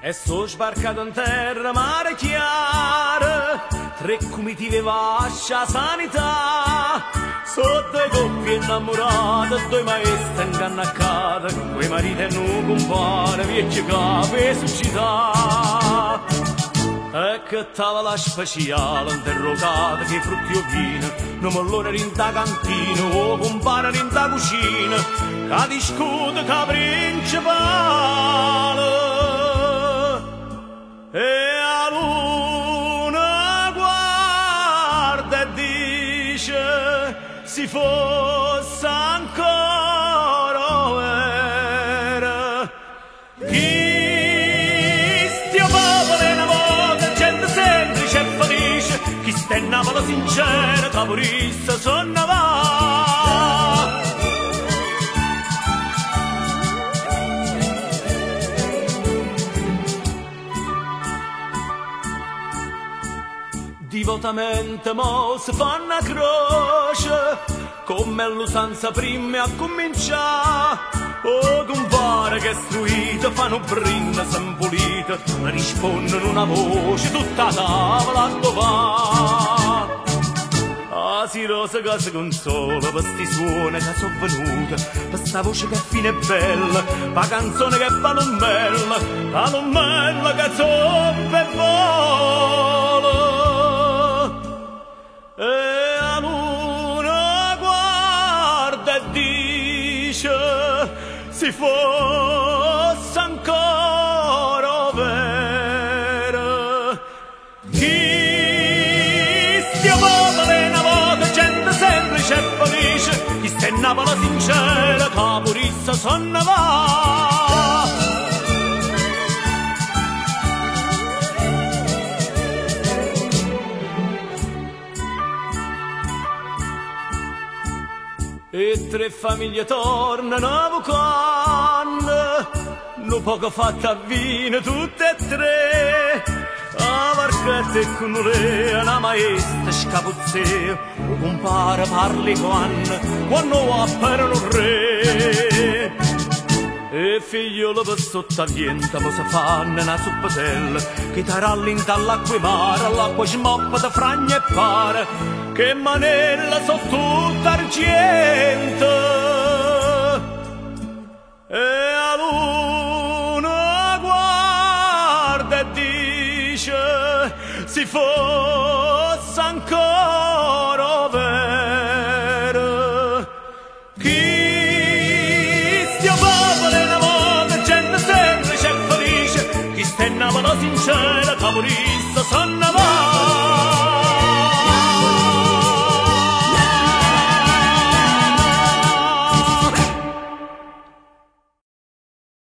E so sbarcato in terra, mare chiaro, 3 comitive vascia sanità. Sotto i coppie innamorate, 2 maestre ingannaccate, quei mariti e non compare, vecchie capi su città. E che tava la speciale interrogata, che frutti o vino, non mollone in da cantina, o compare in da cucina, che discute che principale. E a luna guarda e dice, si fosse ancora vera, chi stia popolo è una volta, gente semplice e felice, chi sta in Napoli sincera, caporista sonna va. Divotamente mo si fa una croce, come l'usanza prima a cominciare. O compare che istruito fanno brinda sempulita, rispondono una voce tutta la tavola a dov'è. Ah, si rosa che si consola per sti suoni che sono venute, per sta voce che fine è bella, per canzone che fa l'ombella che zoppa e vola. E a luna guarda e dice, si fosse ancora vera, chi stia popolo è una volta, gente semplice e felice, chi sta in Napoli sincera, caporissa sonna va. E 3 famiglie tornano a Vucan, no poco fatta a vino tutte e 3. A Varchetta e Cunulea, una maestra scapuzzea, o compare parli quando apparano re. E figliolo per sottavienta, mo si fanno una suppatella, che taralli in dall'acqua mare, l'acqua smoppa da fragna e pare, che manella so tutta argento. E a luna guarda e dice, si fosse ancora vera, chi stia popolo è una volta, gente semplice e felice, chi sta in Napoli sincera, caporista sonna